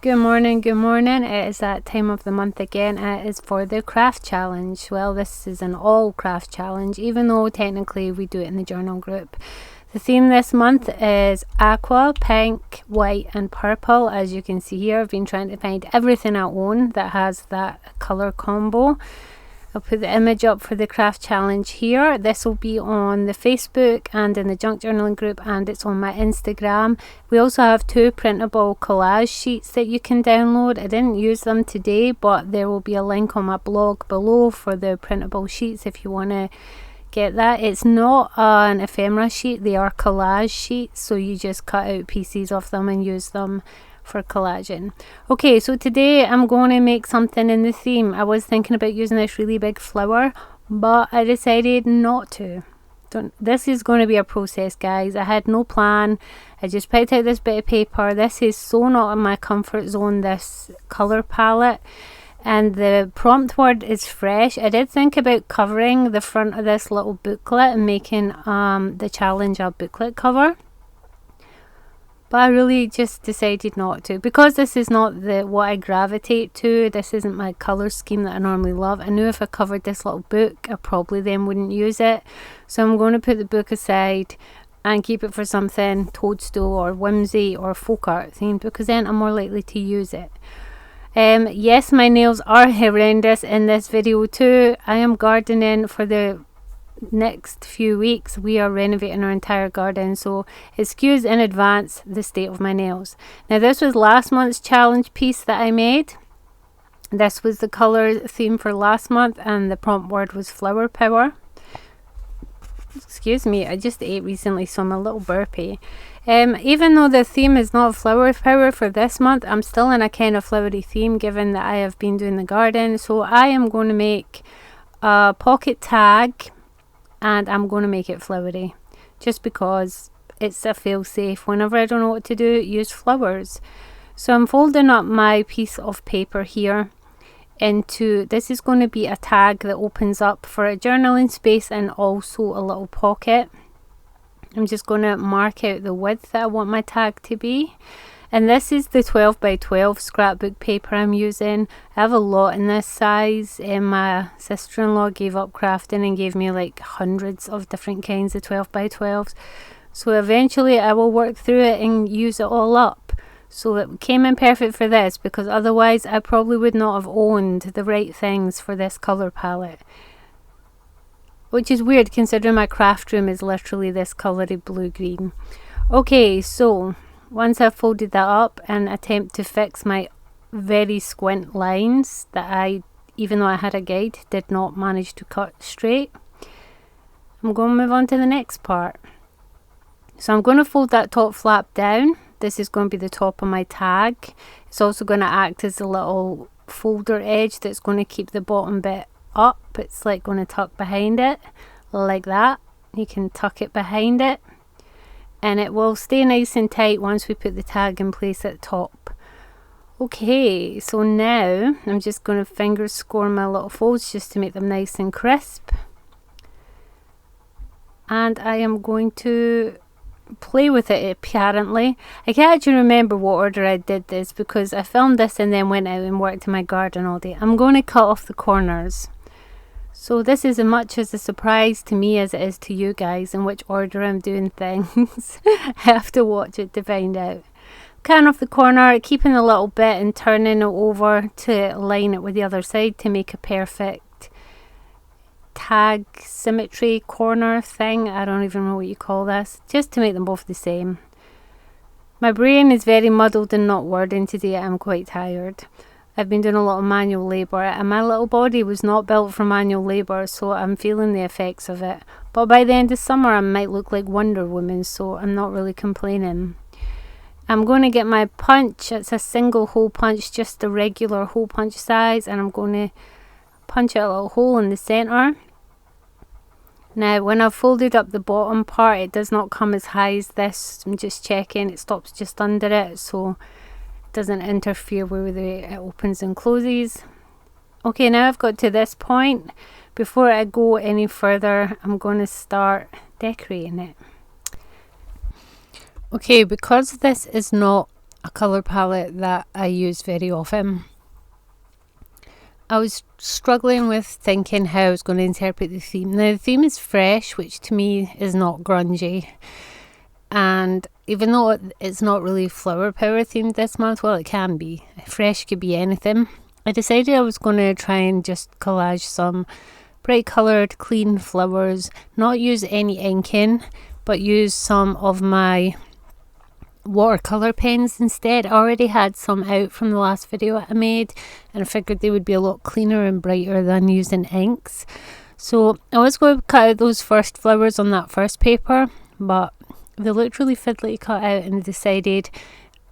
Good morning, good morning. It is that time of the month again. It is for the craft challenge. Well, this is an all craft challenge, even though technically we do it in the journal group. The theme this month is aqua, pink, white and purple. As you can see here, I've been trying to find everything I own that has that colour combo. I'll put the image up for the craft challenge here. This will be on the Facebook and in the junk journaling group, and it's on my Instagram. We also have 2 printable collage sheets that you can download. I didn't use them today, but there will be a link on my blog below for the printable sheets if you want to get that. It's not an ephemera sheet, they are collage sheets, so you just cut out pieces of them and use them for collaging. Okay, so today I'm going to make something in the theme. I was thinking about using this really big flower, but I decided not to. This is going to be a process, guys. I had no plan. I just picked out this bit of paper. This is so not in my comfort zone, this colour palette. And the prompt word is fresh. I did think about covering the front of this little booklet and making the challenge a booklet cover. But I really just decided not to, because this is not what I gravitate to. This isn't my colour scheme that I normally love. I knew if I covered this little book, I probably then wouldn't use it. So I'm going to put the book aside and keep it for something toadstool or whimsy or folk art themed, because then I'm more likely to use it. Yes, my nails are horrendous in this video too. I am gardening for the next few weeks. We are renovating our entire garden, so excuse in advance the state of my nails. Now, this was last month's challenge piece that I made. This was the color theme for last month, and the prompt word was flower power. Excuse me, I just ate recently, so I'm a little burpy. Even though the theme is not flower power for this month, I'm still in a kind of flowery theme given that I have been doing the garden. So I am going to make a pocket tag, and I'm going to make it flowery just because it's a fail-safe. Whenever I don't know what to do, use flowers. So I'm folding up my piece of paper here into, this is going to be a tag that opens up for a journaling space and also a little pocket. I'm just going to mark out the width that I want my tag to be. And this is the 12 by 12 scrapbook paper I'm using. I have a lot in this size. My sister-in-law gave up crafting and gave me like hundreds of different kinds of 12 by 12s. So eventually I will work through it and use it all up. So it came in perfect for this, because otherwise I probably would not have owned the right things for this colour palette. Which is weird considering my craft room is literally this coloury blue-green. Okay, so once I've folded that up and attempt to fix my very squint lines that I, even though I had a guide, did not manage to cut straight, I'm going to move on to the next part. So I'm going to fold that top flap down. This is going to be the top of my tag. It's also going to act as a little folder edge that's going to keep the bottom bit up. It's like going to tuck behind it like that. You can tuck it behind it, and it will stay nice and tight once we put the tag in place at the top. Okay, so now I'm just going to finger score my little folds just to make them nice and crisp. And I am going to play with it apparently. I can't actually remember what order I did this because I filmed this and then went out and worked in my garden all day. I'm going to cut off the corners. So this is as much as a surprise to me as it is to you guys in which order I'm doing things. I have to watch it to find out. Cutting off the corner, keeping a little bit and turning it over to line it with the other side to make a perfect tag symmetry corner thing. I don't even know what you call this. Just to make them both the same. My brain is very muddled and not wording today. I'm quite tired. I've been doing a lot of manual labour and my little body was not built for manual labour, so I'm feeling the effects of it. But by the end of summer I might look like Wonder Woman, so I'm not really complaining. I'm going to get my punch. It's a single hole punch, just a regular hole punch size, and I'm going to punch out a little hole in the centre. Now when I've folded up the bottom part, it does not come as high as this. I'm just checking, it stops just under it, so doesn't interfere with the way it opens and closes. Okay, now I've got to this point. Before I go any further, I'm going to start decorating it. Okay, because this is not a colour palette that I use very often. I was struggling with thinking how I was going to interpret the theme. Now the theme is fresh, which to me is not grungy. And even though it's not really flower power themed this month, well, it can be. Fresh could be anything. I decided I was going to try and just collage some bright coloured, clean flowers, not use any ink in, but use some of my watercolour pens instead. I already had some out from the last video I made, and I figured they would be a lot cleaner and brighter than using inks. So I was going to cut out those first flowers on that first paper, but they looked really fiddly to cut out, and decided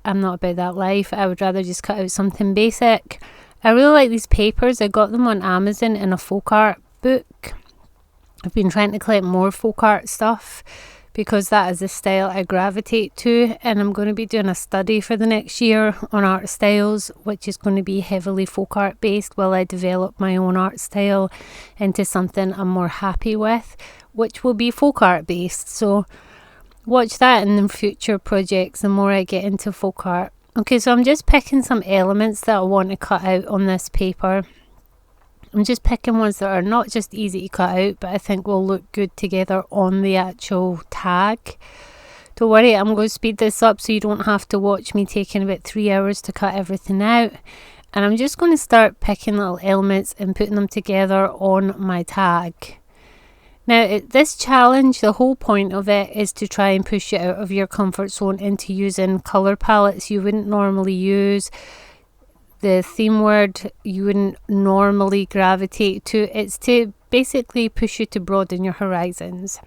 I'm not about that life. I would rather just cut out something basic. I really like these papers. I got them on Amazon in a folk art book. I've been trying to collect more folk art stuff because that is the style I gravitate to, and I'm going to be doing a study for the next year on art styles, which is going to be heavily folk art based while I develop my own art style into something I'm more happy with, which will be folk art based. So watch that in the future projects the more I get into folk art. Okay, so I'm just picking some elements that I want to cut out on this paper. I'm just picking ones that are not just easy to cut out, but I think will look good together on the actual tag. Don't worry, I'm going to speed this up so you don't have to watch me taking about 3 hours to cut everything out. And I'm just going to start picking little elements and putting them together on my tag. Now, this challenge, the whole point of it is to try and push you out of your comfort zone into using colour palettes you wouldn't normally use, the theme word you wouldn't normally gravitate to. It's to basically push you to broaden your horizons.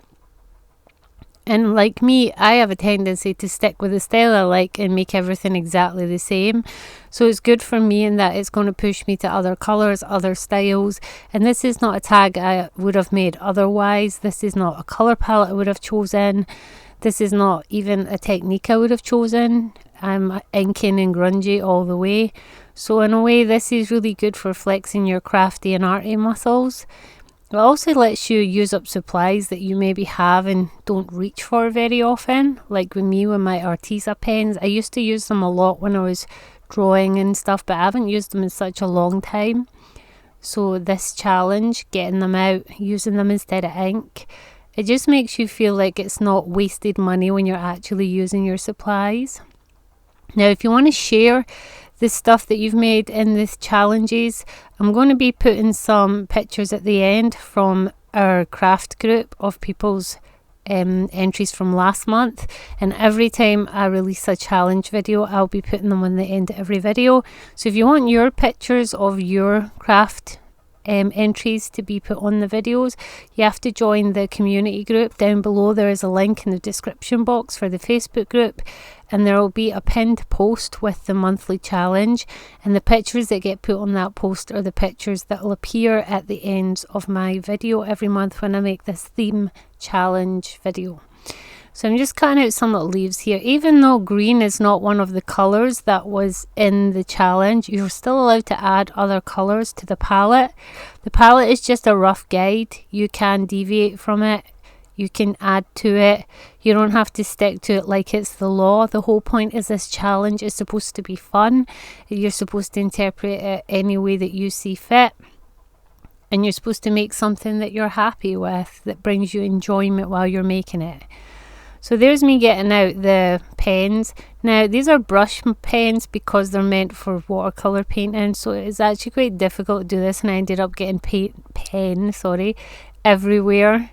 And like me, I have a tendency to stick with the style I like and make everything exactly the same. So it's good for me in that it's going to push me to other colours, other styles. And this is not a tag I would have made otherwise. This is not a colour palette I would have chosen. This is not even a technique I would have chosen. I'm inking and grungy all the way. So in a way, this is really good for flexing your crafty and arty muscles. It also lets you use up supplies that you maybe have and don't reach for very often. Like with me, with my Arteza pens, I used to use them a lot when I was drawing and stuff, but I haven't used them in such a long time. So this challenge, getting them out, using them instead of ink, it just makes you feel like it's not wasted money when you're actually using your supplies. Now, if you want to share the stuff that you've made in these challenges, I'm going to be putting some pictures at the end from our craft group of people's entries from last month, and every time I release a challenge video I'll be putting them on the end of every video. So if you want your pictures of your craft entries to be put on the videos, you have to join the community group. Down below there is a link in the description box for the Facebook group, and there will be a pinned post with the monthly challenge, and the pictures that get put on that post are the pictures that will appear at the end of my video every month when I make this theme challenge video. So I'm just cutting out some little leaves here. Even though green is not one of the colours that was in the challenge, you're still allowed to add other colours to the palette. The palette is just a rough guide. You can deviate from it. You can add to it. You don't have to stick to it like it's the law. The whole point is this challenge is supposed to be fun. You're supposed to interpret it any way that you see fit. And you're supposed to make something that you're happy with, that brings you enjoyment while you're making it. So there's me getting out the pens. Now these are brush pens because they're meant for watercolour painting, so it's actually quite difficult to do this, and I ended up getting pen everywhere,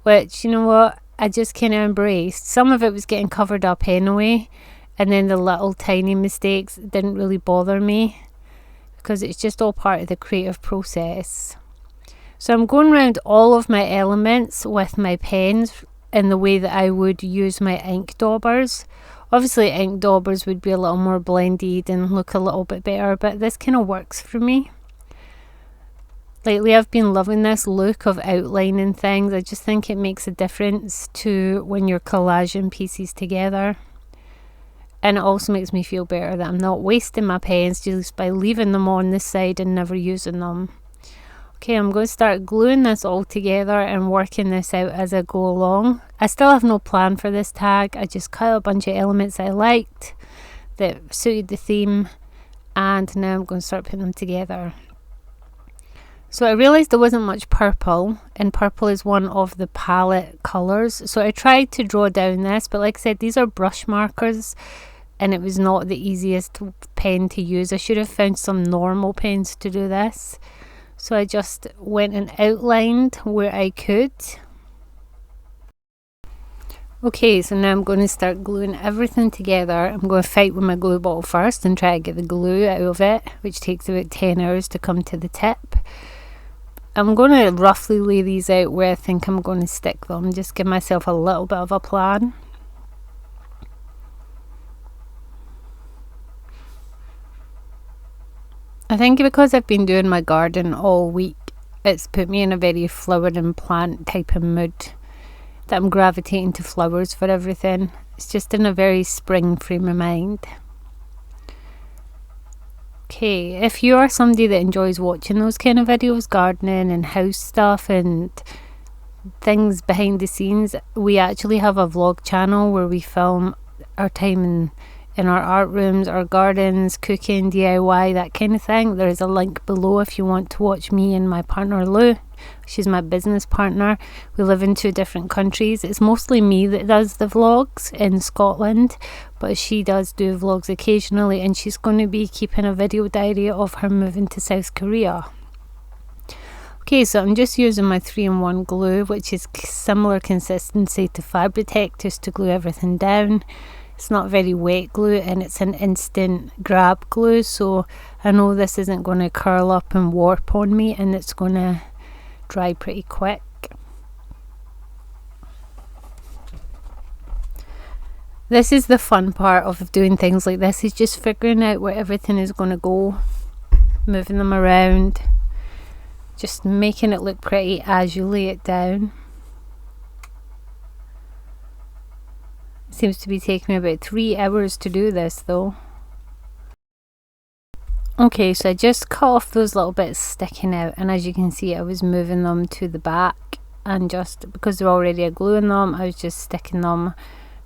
which, you know what, I just kind of embraced. Some of it was getting covered up anyway, and then the little tiny mistakes didn't really bother me because it's just all part of the creative process. So I'm going around all of my elements with my pens in the way that I would use my ink daubers. Obviously ink daubers would be a little more blended and look a little bit better, but this kind of works for me. Lately I've been loving this look of outlining things. I just think it makes a difference to when you're collaging pieces together. And it also makes me feel better that I'm not wasting my pens just by leaving them on this side and never using them. Okay, I'm going to start gluing this all together and working this out as I go along. I still have no plan for this tag. I just cut a bunch of elements I liked. that suited the theme, and now I'm going to start putting them together. So I realised there wasn't much purple, and purple is one of the palette colours. So I tried to draw down this, but like I said, these are brush markers, and it was not the easiest pen to use. I should have found some normal pens to do this. So I just went and outlined where I could. Okay, so now I'm going to start gluing everything together. I'm going to fight with my glue bottle first and try to get the glue out of it, which takes about 10 hours to come to the tip. I'm going to roughly lay these out where I think I'm going to stick them, just give myself a little bit of a plan. I think because I've been doing my garden all week, it's put me in a very flower and plant type of mood, that I'm gravitating to flowers for everything. It's just in a very spring frame of mind. Okay, if you are somebody that enjoys watching those kind of videos, gardening and house stuff and things behind the scenes, we actually have a vlog channel where we film our time in our art rooms, our gardens, cooking, DIY, that kind of thing. There is a link below if you want to watch me and my partner Lou. She's my business partner. We live in 2 different countries. It's mostly me that does the vlogs in Scotland, but she does do vlogs occasionally, and she's going to be keeping a video diary of her moving to South Korea. Okay, so I'm just using my 3-in-1 glue, which is similar consistency to Fabri-Tac, just to glue everything down. It's not very wet glue, and it's an instant grab glue, so I know this isn't going to curl up and warp on me, and it's going to dry pretty quick. This is the fun part of doing things like this, is just figuring out where everything is going to go, moving them around, just making it look pretty as you lay it down. Seems to be taking me about 3 hours to do this though. Okay, so I just cut off those little bits sticking out, and as you can see I was moving them to the back, and just because they're already gluing them, I was just sticking them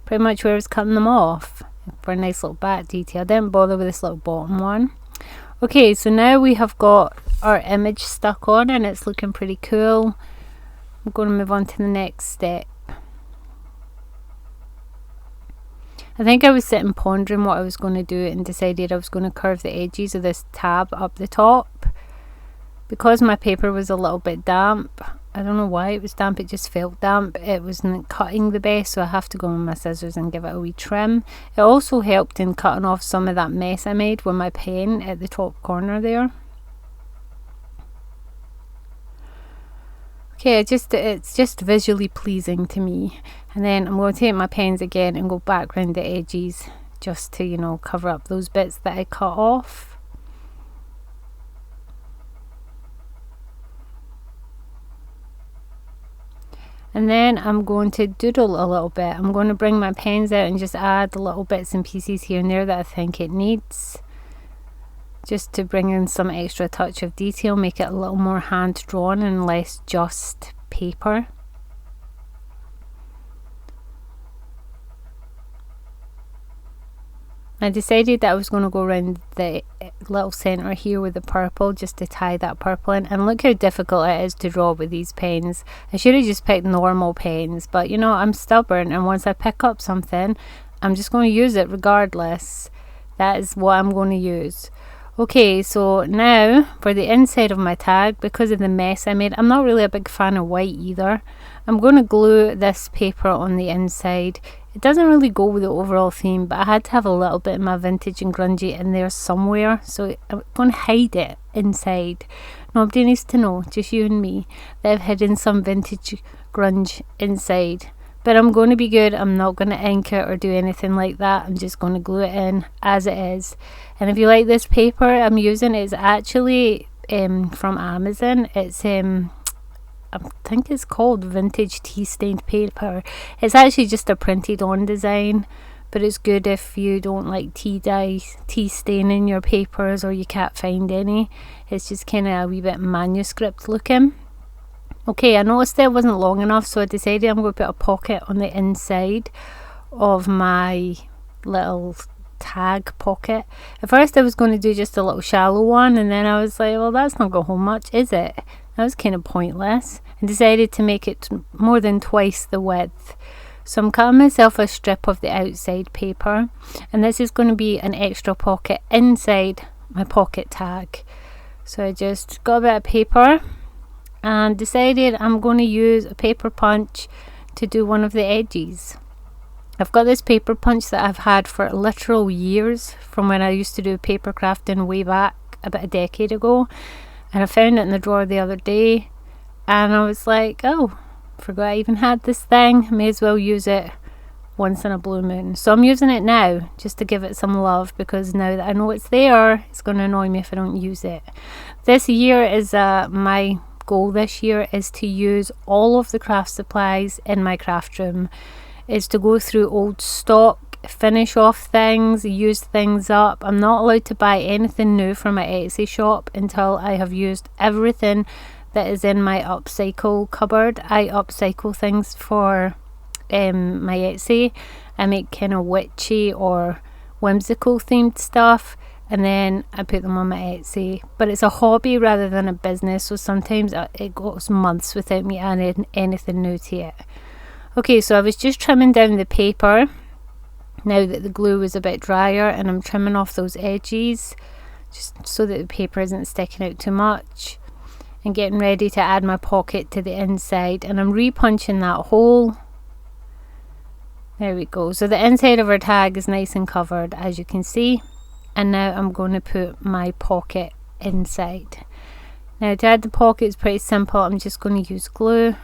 pretty much where I was cutting them off for a nice little back detail. I didn't bother with this little bottom one. Okay, so now we have got our image stuck on and it's looking pretty cool. I'm going to move on to the next step. I think I was sitting pondering what I was going to do and decided I was going to curve the edges of this tab up the top. Because my paper was a little bit damp, I don't know why it was damp, it just felt damp, it wasn't cutting the best, so I have to go with my scissors and give it a wee trim. It also helped in cutting off some of that mess I made with my pen at the top corner there. Okay, it's just visually pleasing to me. And then I'm going to take my pens again and go back around the edges just to, you know, cover up those bits that I cut off. And then I'm going to doodle a little bit. I'm going to bring my pens out and just add the little bits and pieces here and there that I think it needs, just to bring in some extra touch of detail, make it a little more hand drawn and less just paper. I decided that I was going to go around the little centre here with the purple, just to tie that purple in, and look how difficult it is to draw with these pens. I should have just picked normal pens, but you know, I'm stubborn, and once I pick up something I'm just going to use it regardless. That is what I'm going to use. Okay, so now for the inside of my tag, because of the mess I made, I'm not really a big fan of white either. I'm going to glue this paper on the inside. It doesn't really go with the overall theme, but I had to have a little bit of my vintage and grungy in there somewhere, so I'm going to hide it inside. Nobody needs to know, just you and me, that I've hidden some vintage grunge inside. But I'm going to be good. I'm not going to ink it or do anything like that. I'm just going to glue it in as it is. And if you like this paper I'm using, it's actually from Amazon. It's I think it's called vintage tea stained paper. It's actually just a printed on design, but it's good if you don't like tea stain in your papers, or you can't find any. It's just kind of a wee bit manuscript looking. Okay, I noticed that it wasn't long enough, so I decided I'm going to put a pocket on the inside of my little tag pocket. At first I was going to do just a little shallow one, and then I was like, well, that's not going to hold much, is it? That was kind of pointless, and decided to make it more than twice the width. So I'm cutting myself a strip of the outside paper, and this is going to be an extra pocket inside my pocket tag. So I just got a bit of paper and decided I'm going to use a paper punch to do one of the edges. I've got this paper punch that I've had for literal years, from when I used to do paper crafting way back about a decade ago, and I found it in the drawer the other day, and I was like, oh, forgot I even had this thing, may as well use it once in a blue moon. So I'm using it now just to give it some love, because now that I know it's there, it's going to annoy me if I don't use it. This year is my goal this year is to use all of the craft supplies in my craft room, is to go through old stock, finish off things, use things up. I'm not allowed to buy anything new from my Etsy shop until I have used everything that is in my upcycle cupboard. I upcycle things for my Etsy. I make kind of witchy or whimsical themed stuff, and then I put them on my Etsy. But it's a hobby rather than a business, so sometimes it goes months without me adding anything new to it. Okay, so I was just trimming down the paper now that the glue was a bit drier, and I'm trimming off those edges just so that the paper isn't sticking out too much, and getting ready to add my pocket to the inside, and I'm re-punching that hole. There we go. So the inside of our tag is nice and covered, as you can see, and now I'm going to put my pocket inside. Now to add the pocket is pretty simple. I'm just going to use glue.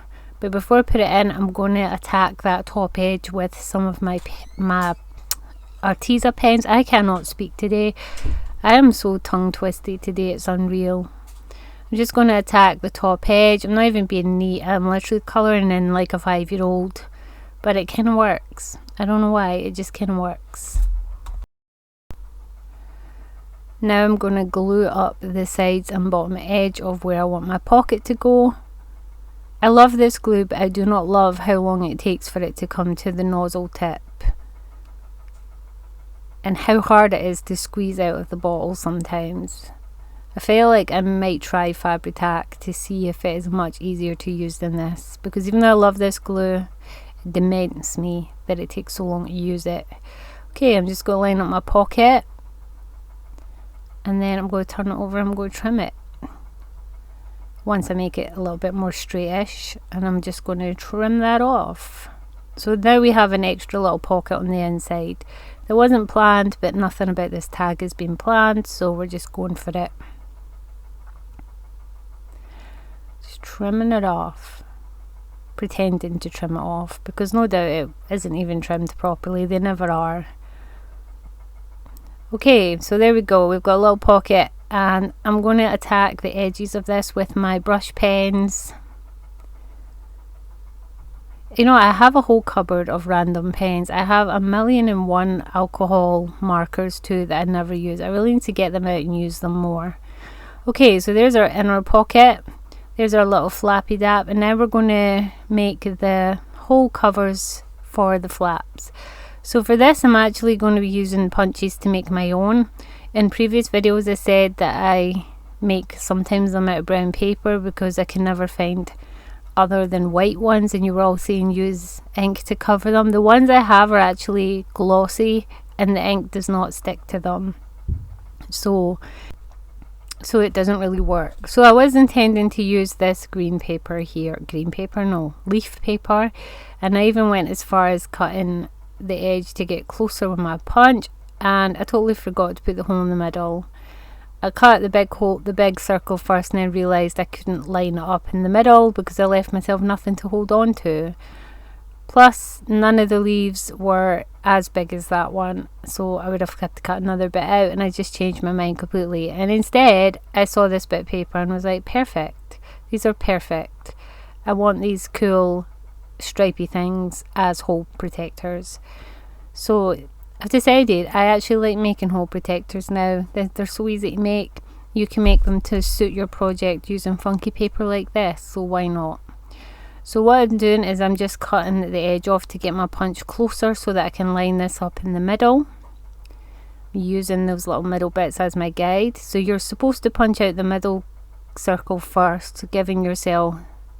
But before I put it in, I'm going to attack that top edge with some of my Arteza pens. I cannot speak today. I am so tongue twisted today, it's unreal. I'm just going to attack the top edge. I'm not even being neat. I'm literally colouring in like a 5-year-old. But it kind of works. I don't know why, it just kind of works. Now I'm going to glue up the sides and bottom edge of where I want my pocket to go. I love this glue, but I do not love how long it takes for it to come to the nozzle tip, and how hard it is to squeeze out of the bottle sometimes. I feel like I might try Fabri-Tac to see if it is much easier to use than this, because even though I love this glue, it dements me that it takes so long to use it. Okay, I'm just going to line up my pocket, and then I'm going to turn it over and I'm going to trim it once I make it a little bit more straightish, and I'm just going to trim that off. So now we have an extra little pocket on the inside. That wasn't planned, but nothing about this tag has been planned, so we're just going for it. Just trimming it off, pretending to trim it off, because no doubt it isn't even trimmed properly. They never are. Okay, so there we go. We've got a little pocket, and I'm going to attack the edges of this with my brush pens. You know, I have a whole cupboard of random pens. I have 1,000,001 alcohol markers too that I never use. I really need to get them out and use them more. Okay, so there's our inner pocket. There's our little flappy dap, and now we're going to make the whole covers for the flaps. So for this, I'm actually going to be using punches to make my own. In previous videos I said that I make sometimes them out of brown paper because I can never find other than white ones, and you were all saying use ink to cover them. The ones I have are actually glossy and the ink does not stick to them, so it doesn't really work. So I was intending to use this leaf paper, and I even went as far as cutting the edge to get closer with my punch, and I totally forgot to put the hole in the middle. I cut the big circle first, and then realised I couldn't line it up in the middle because I left myself nothing to hold on to. Plus, none of the leaves were as big as that one, so I would have had to cut another bit out, and I just changed my mind completely. And instead, I saw this bit of paper and was like, perfect. These are perfect. I want these cool stripy things as hole protectors. So I've decided I actually like making hole protectors now. They're so easy to make. You can make them to suit your project using funky paper like this, so why not? So what I'm doing is I'm just cutting the edge off to get my punch closer so that I can line this up in the middle. using those little middle bits as my guide. So you're supposed to punch out the middle circle first, giving yourself,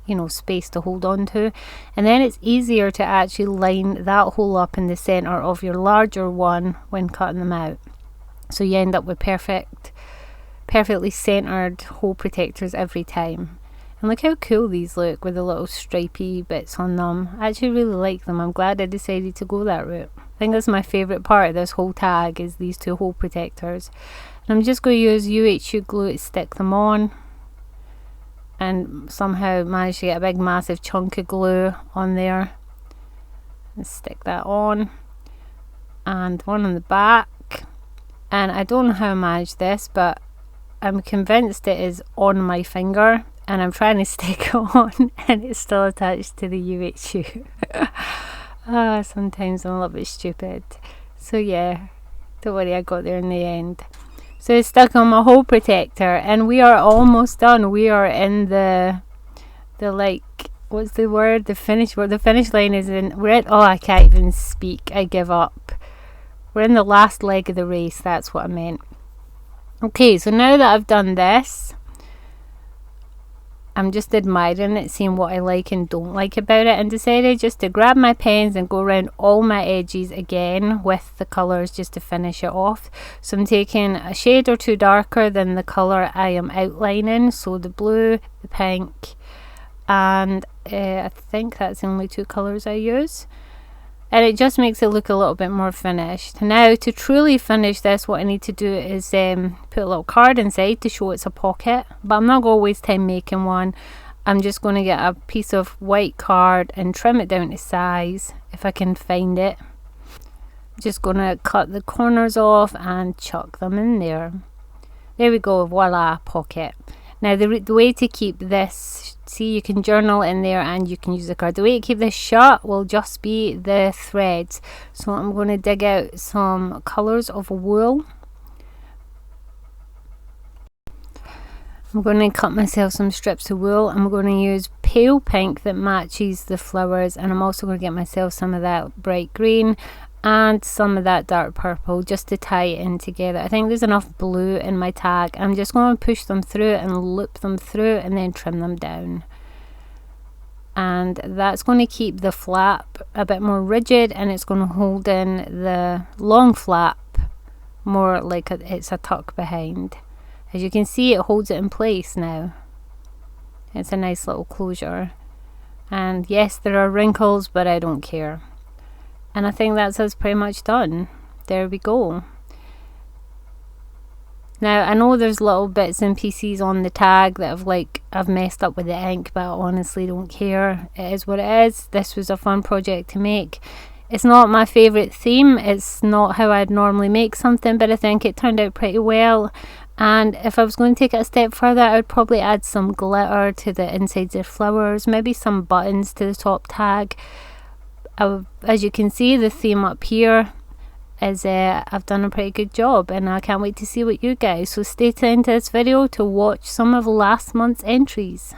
you know, space to hold on to, and then it's easier to actually line that hole up in the center of your larger one when cutting them out. So you end up with perfectly centered hole protectors every time. And look how cool these look with the little stripy bits on them. I actually really like them. I'm glad I decided to go that route. I think that's my favourite part of this whole tag, is these two hole protectors. And I'm just going to use UHU glue to stick them on, and somehow manage to get a big massive chunk of glue on there and stick that on, and one on the back. And I don't know how I managed this, but I'm convinced it is on my finger, and I'm trying to stick it on and it's still attached to the UHU. Sometimes I'm a little bit stupid. So yeah, don't worry, I got there in the end. So it's stuck on my hole protector, and we are almost done. We are in the like, what's the word? The finish line is in. We're at, oh, I can't even speak. I give up. We're in the last leg of the race. That's what I meant. Okay, so now that I've done this, I'm just admiring it, seeing what I like and don't like about it, and decided just to grab my pens and go around all my edges again with the colours just to finish it off. So I'm taking a shade or two darker than the colour I am outlining, so the blue, the pink, and I think that's the only two colours I use. And it just makes it look a little bit more finished. Now, to truly finish this, what I need to do is put a little card inside to show it's a pocket, but I'm not going to waste time making one. I'm just going to get a piece of white card and trim it down to size if I can find it. Just going to cut the corners off and chuck them in there. There we go, voila, pocket. Now the way to keep this, see, you can journal in there and you can use the card. The way to keep this shut will just be the threads. So I'm going to dig out some colours of wool. I'm going to cut myself some strips of wool. I'm going to use pale pink that matches the flowers, and I'm also going to get myself some of that bright green and some of that dark purple just to tie it in together. I think there's enough blue in my tag. I'm just going to push them through and loop them through and then trim them down. And that's going to keep the flap a bit more rigid, and it's going to hold in the long flap more like it's a tuck behind. As you can see, it holds it in place now. It's a nice little closure. And yes, there are wrinkles, but I don't care. And I think that's us pretty much done. There we go. Now, I know there's little bits and pieces on the tag that I've messed up with the ink, but I honestly don't care. It is what it is. This was a fun project to make. It's not my favourite theme. It's not how I'd normally make something, but I think it turned out pretty well. And if I was going to take it a step further, I would probably add some glitter to the insides of flowers, maybe some buttons to the top tag. As you can see, the theme up here is I've done a pretty good job, and I can't wait to see what you guys. So stay tuned to this video to watch some of last month's entries.